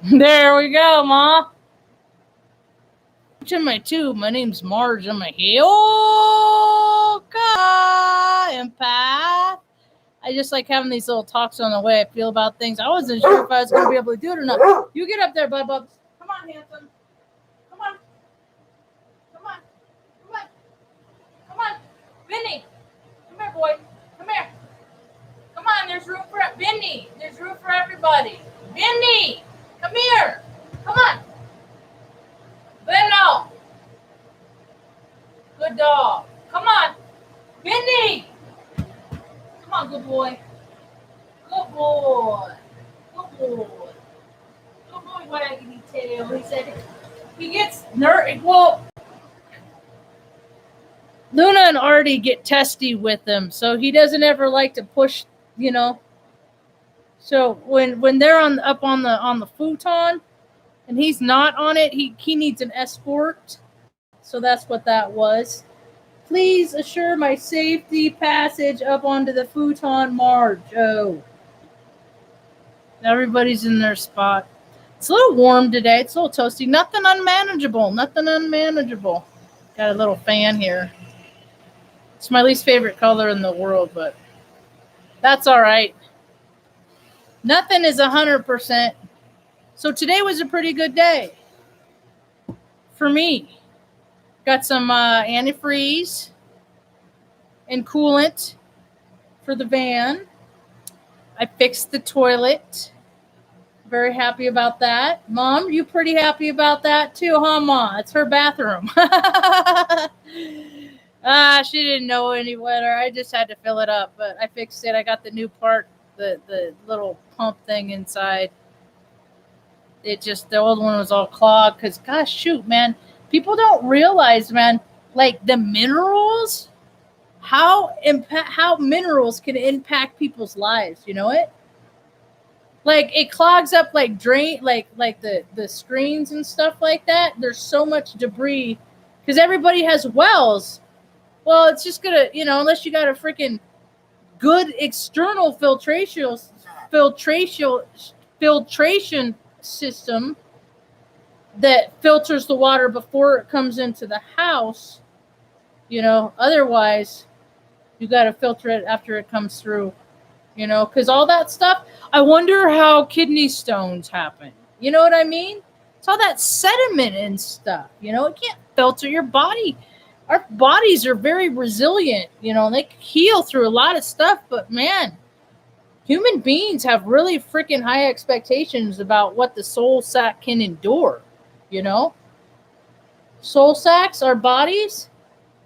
There we go, Ma. In my tube, my name's Marge. I'm a empath. I just like having these little talks on the way I feel about things. I wasn't sure if I was going to be able to do it or not. You get up there, Bub Bubs. Come on, handsome. Come on. Come on. Come on. Come on. Vinny. Come here, boy. Come here. Come on. There's room for Vinny. There's room for everybody. Vinny. Come here. Come on. Vinno. Good dog. Come on. Vinny. Come on, good boy. Good boy. Good boy. Good boy, waggity tail. He said he gets nervous. Well, Luna and Artie get testy with him, so he doesn't ever like to push, you know. So when they're up on the futon and he's not on it, he needs an escort. So that's what that was. Please assure my safety passage up onto the futon, Marge. Oh. Everybody's in their spot. It's a little warm today. It's a little toasty. Nothing unmanageable. Got a little fan here. It's my least favorite color in the world, but that's all right. Nothing is 100%. So today was a pretty good day for me. Got some antifreeze and coolant for the van. I fixed the toilet. Very happy about that. Mom, you pretty happy about that too, huh, Ma? It's her bathroom. She didn't know any better. I just had to fill it up, but I fixed it. I got the new part, the little pump thing inside. The old one was all clogged because, gosh, shoot, man. People don't realize, man, like the minerals, how minerals can impact people's lives. You know it? Like it clogs up like the screens and stuff like that. There's so much debris because everybody has wells. Well, it's just gonna, unless you got a freaking good external filtration system that filters the water before it comes into the house, otherwise you got to filter it after it comes through, because all that stuff, I wonder how kidney stones happen. You know what I mean? It's all that sediment and stuff, it can't filter your body. Our bodies are very resilient, they can heal through a lot of stuff, but man, human beings have really freaking high expectations about what the soul sac can endure. Soul sacs, our bodies,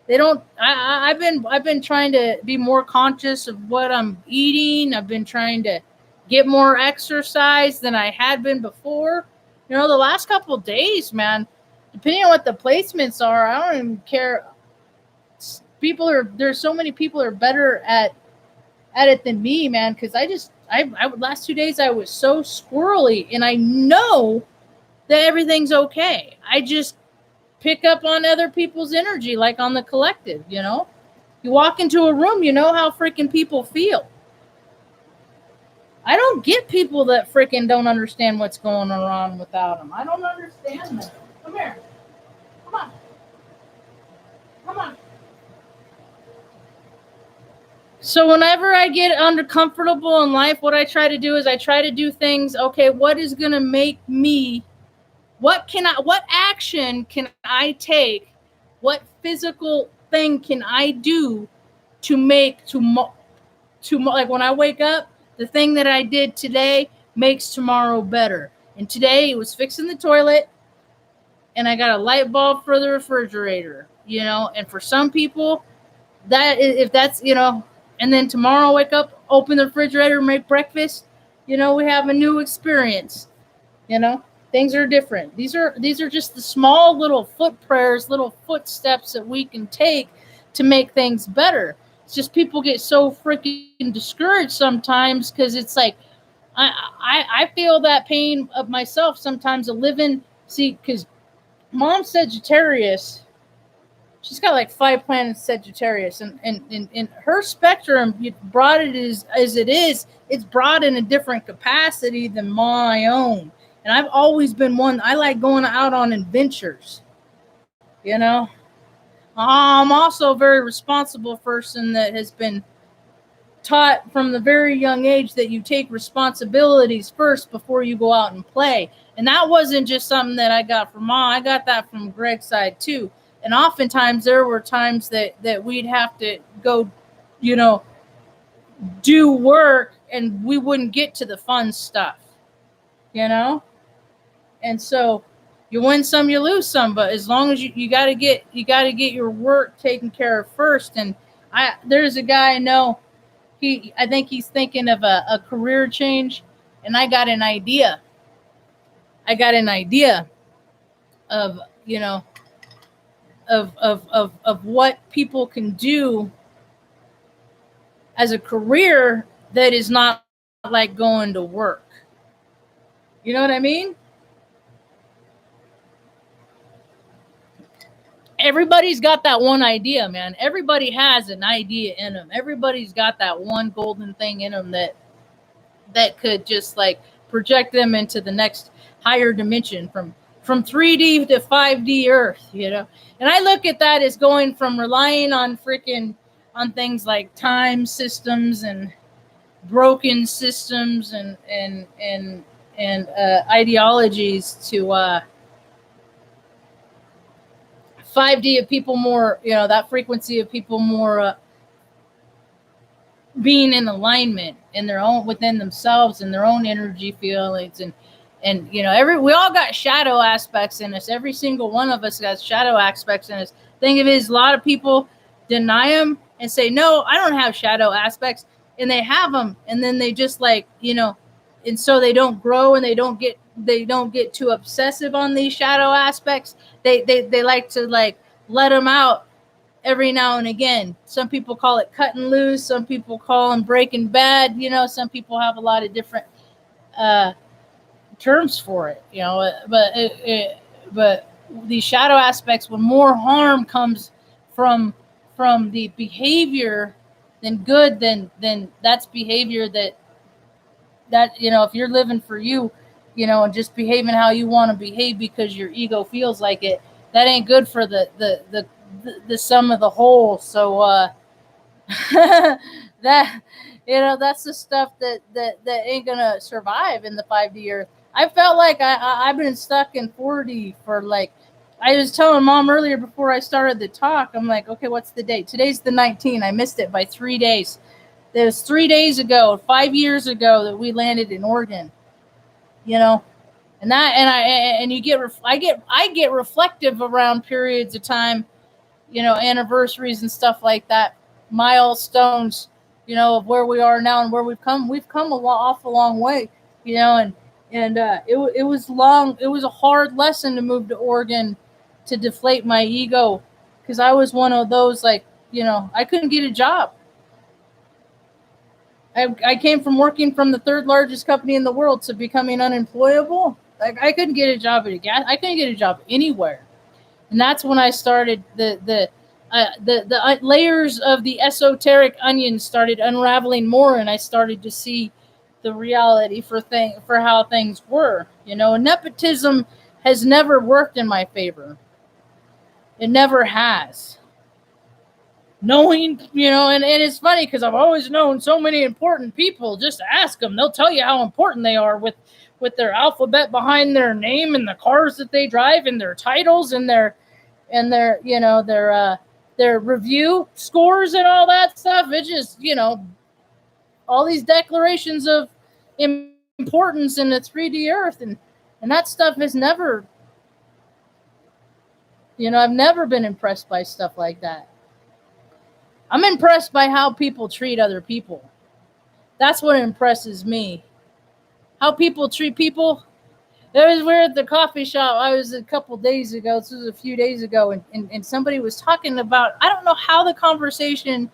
they don't. I've been trying to be more conscious of what I'm eating. I've been trying to get more exercise than I had been before. The last couple of days, man, depending on what the placements are, I don't even care. There's so many people are better at it than me, man, because I last 2 days I was so squirrely, and I know that everything's okay. I just pick up on other people's energy, like on the collective, You walk into a room, you know how freaking people feel. I don't get people that freaking don't understand what's going on without them. I don't understand them. Come here. Come on. Come on. So whenever I get uncomfortable in life, what I try to do is I try to do things, okay, what is going to make me, what action can I take? What physical thing can I do to make like when I wake up, the thing that I did today makes tomorrow better. And today it was fixing the toilet, and I got a light bulb for the refrigerator, and for some people if that's, and then tomorrow I'll wake up, open the refrigerator, make breakfast, we have a new experience, Things are different. These are just the small little foot prayers, little footsteps that we can take to make things better. It's just people get so freaking discouraged sometimes because it's like I feel that pain of myself sometimes of living. See, because Mom's Sagittarius, she's got like 5 planets Sagittarius, and in her spectrum, broad it is as it is. It's broad in a different capacity than my own. And I've always been one, I like going out on adventures, you know. I'm also a very responsible person that has been taught from the very young age that you take responsibilities first before you go out and play. And that wasn't just something that I got from Mom. I got that from Greg's side too. And oftentimes there were times that we'd have to go, you know, do work and we wouldn't get to the fun stuff, you know? And so you win some, you lose some, but as long as you gotta get your work taken care of first. And there's a guy I know, I think he's thinking of a career change, and I got an idea. Of, you know, of what people can do as a career that is not like going to work. You know what I mean? Everybody's got that one idea, man. Everybody has an idea in them. Everybody's got that one golden thing in them that could just like project them into the next higher dimension from 3D to 5D Earth, you know. And I look at that as going from relying on things like time systems and broken systems and ideologies to 5D of people more, you know, that frequency of people more being in alignment in their own, within themselves and their own energy feelings. And you know, we all got shadow aspects in us. Every single one of us got shadow aspects in us. Thing of it is, a lot of people deny them and say, no, I don't have shadow aspects. And they have them. And then they just like, you know, and so they don't grow and they don't get too obsessive on these shadow aspects. They like to like let them out every now and again. Some people call it cutting loose. Some people call them breaking bad. You know, some people have a lot of different terms for it. You know, but these shadow aspects, when more harm comes from the behavior than good, then that's behavior that you know, if you're living for you, you know, and just behaving how you want to behave because your ego feels like it, that ain't good for the sum of the whole. So that, you know, that's the stuff that ain't gonna survive in the 5D Earth. I felt like I've been stuck in 4D for like, I was telling Mom earlier before I started the talk, I'm like, okay, what's the date? Today's the 19th. I missed it by 3 days. It was 3 days ago, 5 years ago, that we landed in Oregon. You know, and I get reflective around periods of time, you know, anniversaries and stuff like that, milestones, you know, of where we are now and where we've come. We've come awful long way, you know, and it was long. It was a hard lesson to move to Oregon to deflate my ego, because I was one of those, like, you know, I couldn't get a job. I came from working from the third largest company in the world to becoming unemployable. Like, I couldn't get a job at a gas. I couldn't get a job anywhere, and that's when I started the layers of the esoteric onion started unraveling more, and I started to see the reality for how things were. You know, and nepotism has never worked in my favor. It never has. Knowing, you know, and it's funny because I've always known so many important people. Just ask them; they'll tell you how important they are with their alphabet behind their name and the cars that they drive and their titles and their you know, their review scores and all that stuff. It's just, you know, all these declarations of importance in the 3D Earth, and that stuff has never, you know, I've never been impressed by stuff like that. I'm impressed by how people treat other people. That's what impresses me. How people treat people. We're at the coffee shop. I was a couple days ago. This was a few days ago, and somebody was talking about, I don't know how the conversation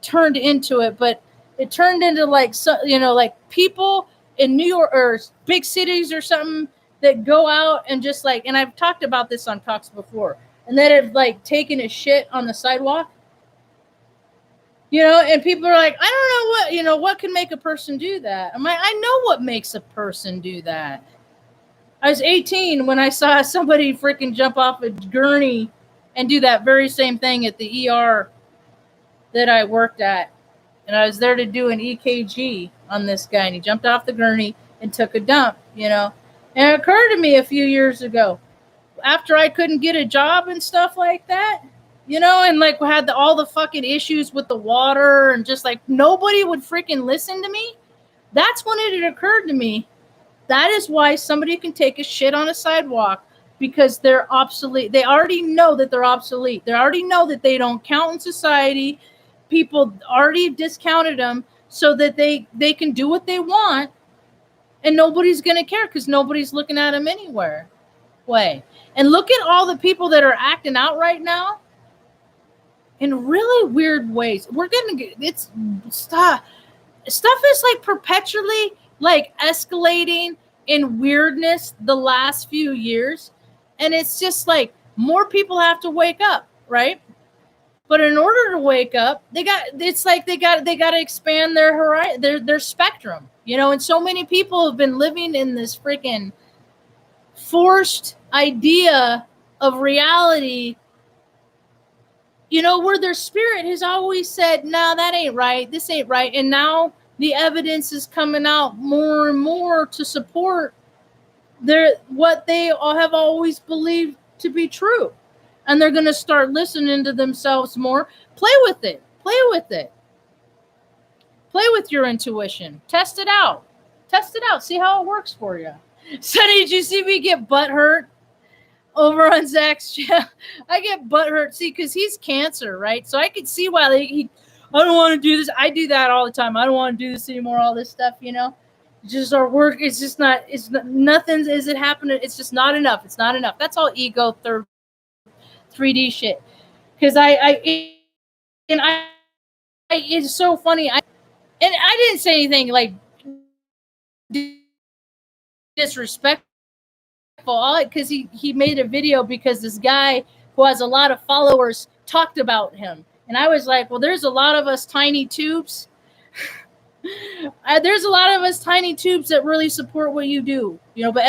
turned into it, but it turned into like, you know, like people in New York or big cities or something that go out and just like, and I've talked about this on talks before, and that have like taken a shit on the sidewalk. You know, and people are like, I don't know what can make a person do that. I'm like, I know what makes a person do that. I was 18 when I saw somebody freaking jump off a gurney and do that very same thing at the ER that I worked at. And I was there to do an EKG on this guy, and he jumped off the gurney and took a dump, you know. And it occurred to me a few years ago, after I couldn't get a job and stuff like that, you know, and like had all the fucking issues with the water and just like nobody would freaking listen to me. That's when it had occurred to me. That is why somebody can take a shit on a sidewalk, because they're obsolete. They already know that they're obsolete. They already know that they don't count in society. People already discounted them so that they can do what they want, and nobody's going to care because nobody's looking at them anywhere. And look at all the people that are acting out right now in really weird ways. We're going to get, it's stuff is like perpetually like escalating in weirdness the last few years. And it's just like more people have to wake up, right? But in order to wake up, they got to expand their horizon, their spectrum, you know. And so many people have been living in this freaking forced idea of reality, you know, where their spirit has always said, no, that ain't right, this ain't right. And now the evidence is coming out more and more to support what they have always believed to be true. And they're going to start listening to themselves more. Play with it. Play with your intuition. Test it out. See how it works for you. Sonny, did you see me get butt hurt over on Zach's channel? I get butt hurt. See, because he's cancer, right? So I could see why I don't want to do this. I do that all the time. I don't want to do this anymore, all this stuff, you know. Just our work, nothing isn't happening. It's just not enough. It's not enough. That's all ego, 3D shit. Because it's so funny. I didn't say anything like disrespectful, because he made a video because this guy who has a lot of followers talked about him. And I was like, well, there's a lot of us tiny tubes. There's a lot of us tiny tubes that really support what you do, you know, but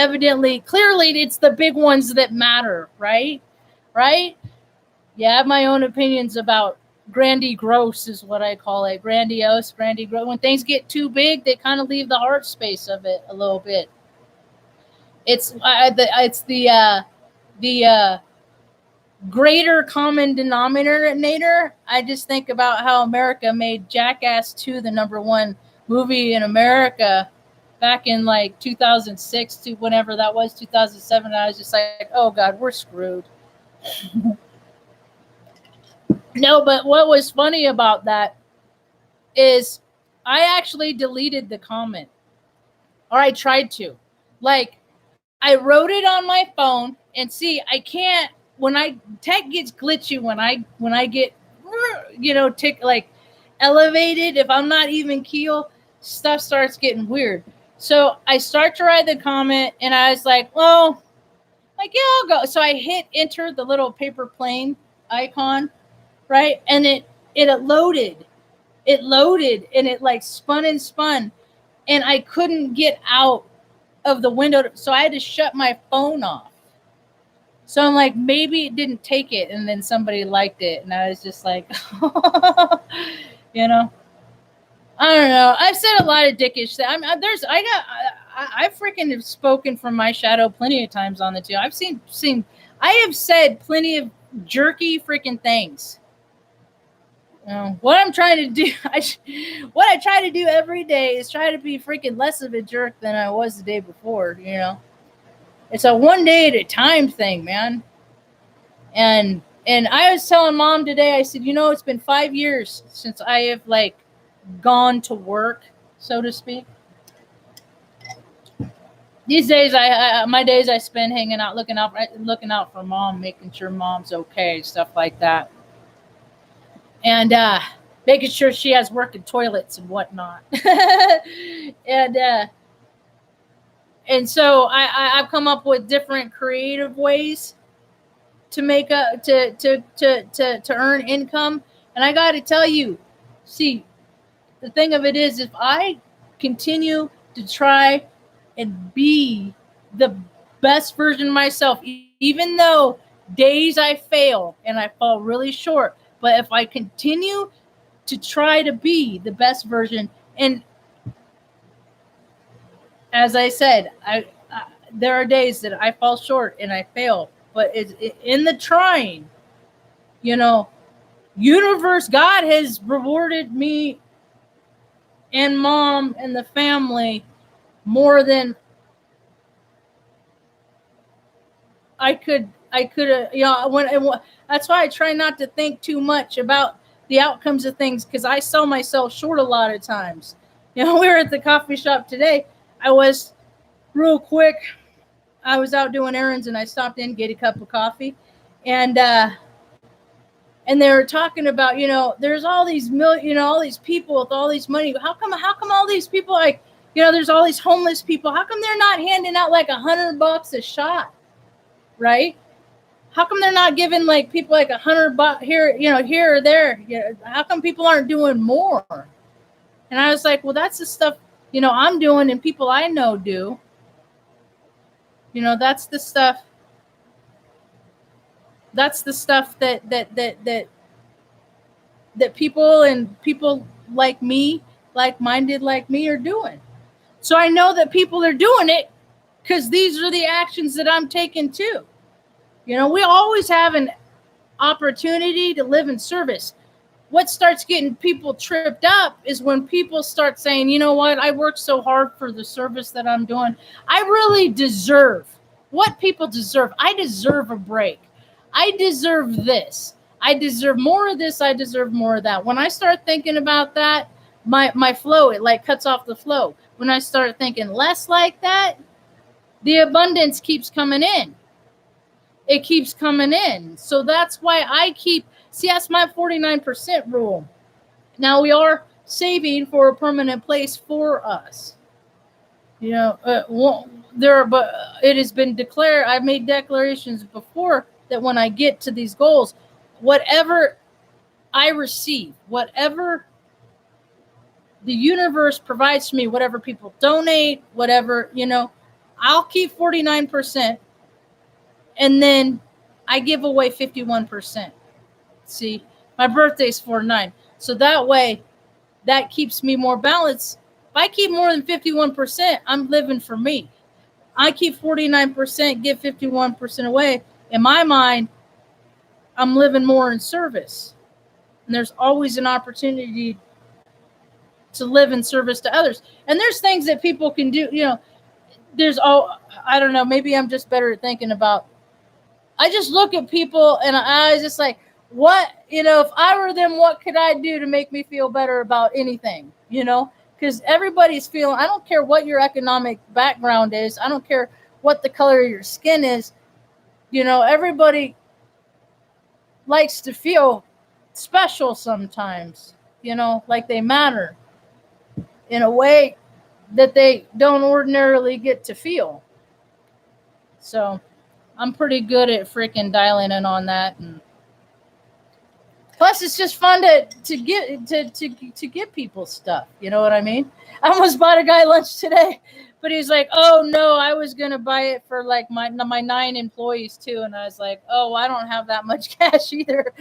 clearly it's the big ones that matter, right? Yeah, I have my own opinions about grandiose is what I call it. Grandiose. When things get too big, they kind of leave the heart space of it a little bit. It's the greater common denominator. I just think about how America made Jackass 2 the number one movie in America back in like 2006 to whenever that was, 2007. I was just like, oh God, we're screwed. No, but what was funny about that is I actually deleted the comment, or I tried to. Like, I wrote it on my phone, and see, I can't, when tech gets glitchy when I get, you know, elevated, if I'm not even keel, stuff starts getting weird. So I start to write the comment, and I was like, well, like, yeah, I'll go. So I hit enter, the little paper plane icon, right? And it loaded. It loaded, and it like spun, and I couldn't get out of the window, so I had to shut my phone off. So I'm like, maybe it didn't take it, and then somebody liked it, and I was just like, you know, I don't know. I've said a lot of dickish things. I freaking have spoken from my shadow plenty of times on the two. I have said plenty of jerky freaking things. What I'm trying to do, what I try to do every day is try to be freaking less of a jerk than I was the day before, you know. It's a one day at a time thing, man. And I was telling Mom today, I said, you know, it's been 5 years since I have like gone to work, so to speak. These days, my days I spend hanging out, looking out for Mom, making sure Mom's okay, stuff like that. And making sure she has working toilets and whatnot. and so I've come up with different creative ways to make to earn income. And I got to tell you, see, the thing of it is, if I continue to try and be the best version of myself, even though days I fail and I fall really short. But if I continue to try to be the best version, and as I said, there are days that I fall short and I fail, but it's in the trying, universe, God has rewarded me and mom and the family more than I could, that's why I try not to think too much about the outcomes of things, because I sell myself short a lot of times. We were at the coffee shop today. I was real quick. I was out doing errands and I stopped in, get a cup of coffee, and they were talking about, there's all these all these people with all these money. How come all these people, like, there's all these homeless people. How come they're not handing out like $100 a shot, right? How come they're not giving like people like $100 here, here or there? How come people aren't doing more? And I was like, well, that's the stuff, I'm doing and people I know do. That's the stuff. That's the stuff that people like me, like-minded like me, are doing. So I know that people are doing it because these are the actions that I'm taking too. We always have an opportunity to live in service. What starts getting people tripped up is when people start saying, you know what, I worked so hard for the service that I'm doing. I really deserve what people deserve. I deserve a break. I deserve this. I deserve more of this. I deserve more of that. When I start thinking about that, my flow, it like cuts off the flow. When I start thinking less like that, the abundance keeps coming in. It keeps coming in. So that's why I that's my 49% rule. Now we are saving for a permanent place for us. But it has been declared, I've made declarations before that when I get to these goals, whatever I receive, whatever the universe provides to me, whatever people donate, whatever, I'll keep 49%. And then I give away 51%. See, my birthday's 4/9. So that way, that keeps me more balanced. If I keep more than 51%, I'm living for me. I keep 49%, give 51% away. In my mind, I'm living more in service. And there's always an opportunity to live in service to others. And there's things that people can do, I don't know, maybe I'm just better at thinking about. I just look at people and I was just like, what, if I were them, what could I do to make me feel better about anything, because everybody's feeling, I don't care what your economic background is. I don't care what the color of your skin is. Everybody likes to feel special sometimes, like they matter in a way that they don't ordinarily get to feel. So I'm pretty good at freaking dialing in on that. And plus, it's just fun to give people stuff. You know what I mean? I almost bought a guy lunch today, but he's like, "Oh no, I was gonna buy it for like my 9 employees too." And I was like, "Oh, I don't have that much cash either."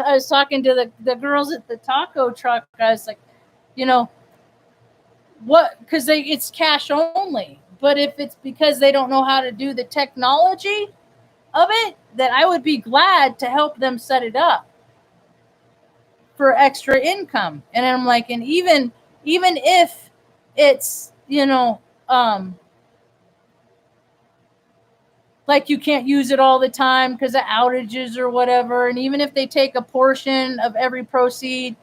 I was talking to the girls at the taco truck. I was like, what? Because it's cash only. But if it's because they don't know how to do the technology of it, that I would be glad to help them set it up for extra income. And I'm like, and even if it's, like you can't use it all the time because of outages or whatever. And even if they take a portion of every proceed,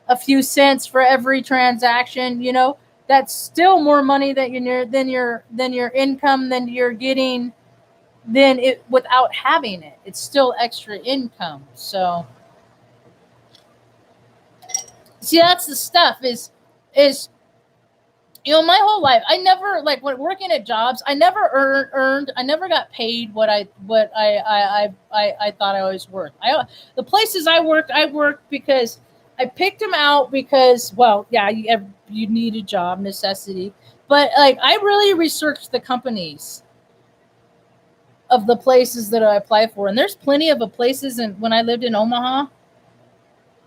a few cents for every transaction, that's still more money than your income than you're getting than it without having it. It's still extra income. So see, that's the stuff is my whole life, I never, like, when working at jobs, I never earned, I never got paid what I thought I was worth. The places I worked because I picked them out because, well, yeah, you need a job, necessity. But like, I really researched the companies of the places that I apply for. And there's plenty of places. And when I lived in Omaha,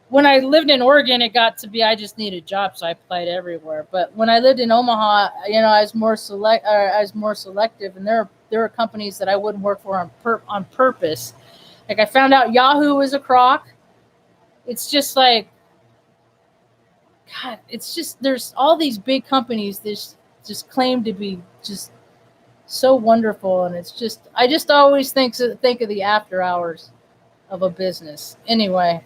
when I lived in Oregon, it got to be I just needed jobs, so I applied everywhere. But when I lived in Omaha, I was more selective, and there are companies that I wouldn't work for on purpose. Like I found out Yahoo was a crock. It's just like, God, it's just there's all these big companies that just claim to be just so wonderful, and it's just I just always think of the after hours of a business. Anyway,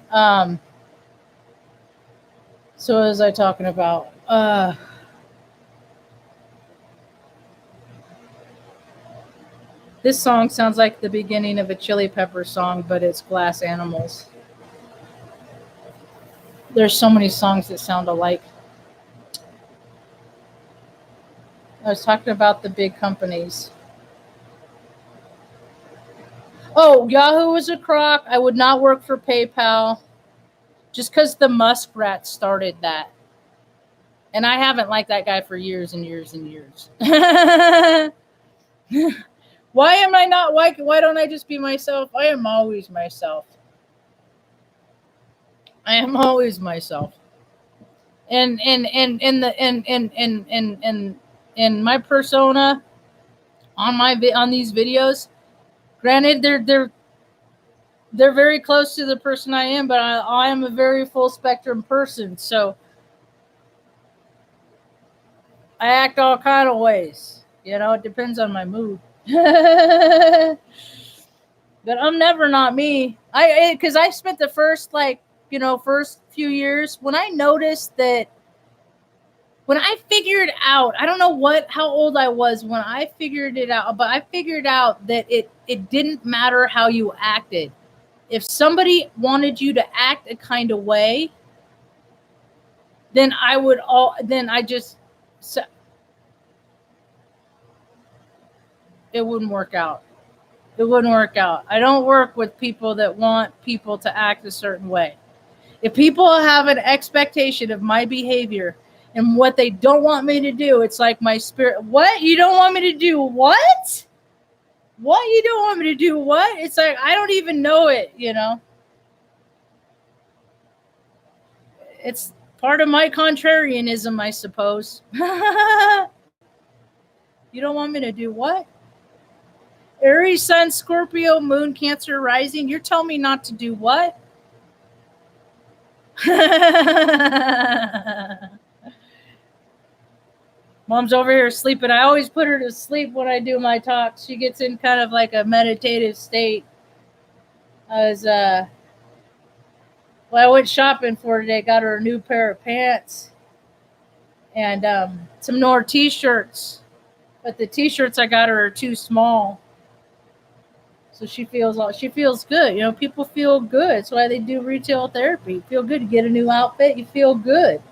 so what was I talking about? This song sounds like the beginning of a Chili Pepper song, but it's Glass Animals. There's so many songs that sound alike. I was talking about the big companies. Oh, Yahoo was a crock. I would not work for PayPal just because the Muskrats started that. And I haven't liked that guy for years and years and years. Why am I not? Why don't I just be myself? I am always myself. I am always myself. And my persona on these videos, granted they're very close to the person I am, but I am a very full spectrum person, so I act all kind of ways. It depends on my mood. But I'm never not me. Because I spent the first few years when I noticed that when I figured out, I don't know how old I was when I figured it out, but I figured out that it didn't matter how you acted. If somebody wanted you to act a kind of way, then it wouldn't work out. It wouldn't work out. I don't work with people that want people to act a certain way. If people have an expectation of my behavior and what they don't want me to do, it's like my spirit. What? You don't want me to do what? What? You don't want me to do what? It's like, I don't even know it, It's part of my contrarianism, I suppose. You don't want me to do what? Aries, Sun, Scorpio, Moon, Cancer, Rising. You're telling me not to do what? Mom's over here sleeping. I always put her to sleep when I do my talks. She gets in kind of like a meditative state. I went shopping for today. Got her a new pair of pants and some more t-shirts. But the t-shirts I got her are too small. So she feels good. People feel good. That's why they do retail therapy. You feel good. You get a new outfit, you feel good.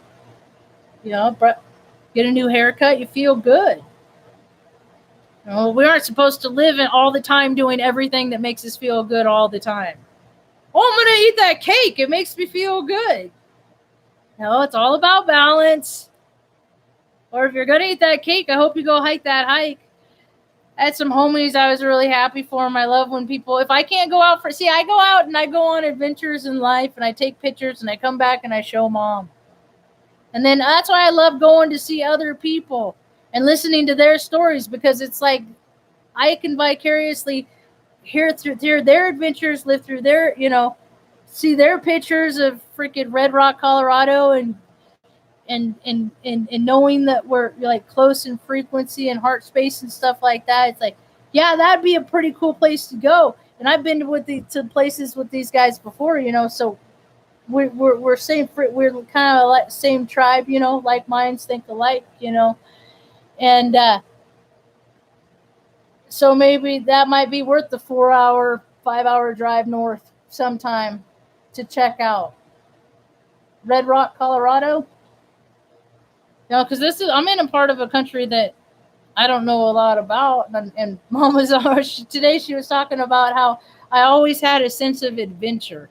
Get a new haircut, you feel good. We aren't supposed to live all the time doing everything that makes us feel good all the time. Oh, I'm going to eat that cake. It makes me feel good. No, it's all about balance. Or if you're going to eat that cake, I hope you go hike that hike. I had some homies I was really happy for them. I love when people, if I can't go out I go out and I go on adventures in life and I take pictures and I come back and I show Mom. And then that's why I love going to see other people and listening to their stories, because it's like I can vicariously hear through their adventures, live through their, see their pictures of freaking Red Rock, Colorado, and knowing that we're like close in frequency and heart space and stuff like that. It's like, yeah, that'd be a pretty cool place to go. And I've been to places with these guys before, so we're kind of like same tribe, like minds think alike, and so maybe that might be worth the 5-hour drive north sometime to check out Red Rock, Colorado. Because I'm in a part of a country that I don't know a lot about, and Mom was today. She was talking about how I always had a sense of adventure,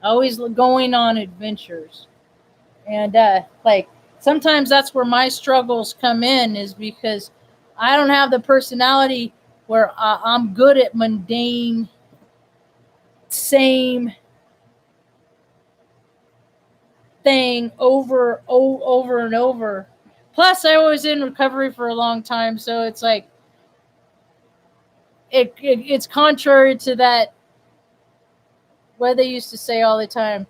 always going on adventures, and sometimes that's where my struggles come in, is because I don't have the personality where I'm good at mundane, same thing over and over. Plus, I was in recovery for a long time, so it's like it's contrary to that what they used to say all the time.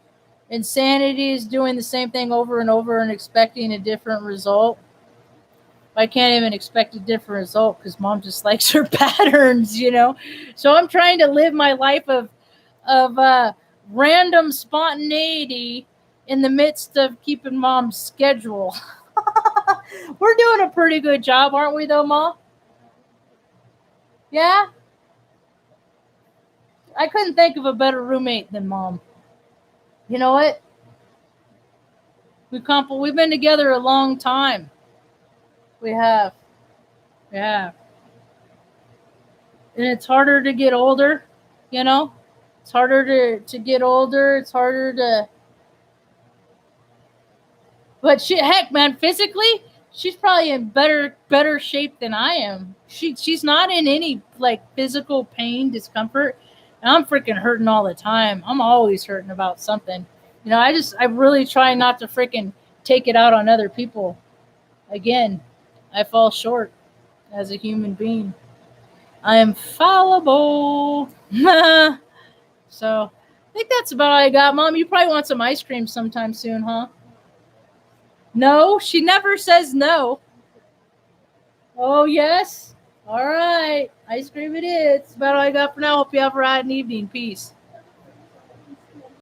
Insanity is doing the same thing over and over and expecting a different result. I can't even expect a different result because mom just likes her patterns, you know. So I'm trying to live my life of random spontaneity in the midst of keeping mom's schedule. We're doing a pretty good job, aren't we, though, Mom? Yeah? I couldn't think of a better roommate than Mom. You know what? We've been together a long time. We have. Yeah. And it's harder to get older, you know? It's harder to get older. It's harder to... But heck, man, physically, she's probably in better shape than I am. She's not in any, like, physical pain, discomfort. And I'm freaking hurting all the time. I'm always hurting about something. You know, I really try not to freaking take it out on other people. Again, I fall short as a human being. I am fallible. So, I think that's about all I got. Mom, you probably want some ice cream sometime soon, huh? No, she never says no. Oh, yes? All right. Ice cream it is. That's about all I got for now. Hope you have a ride and evening. Peace.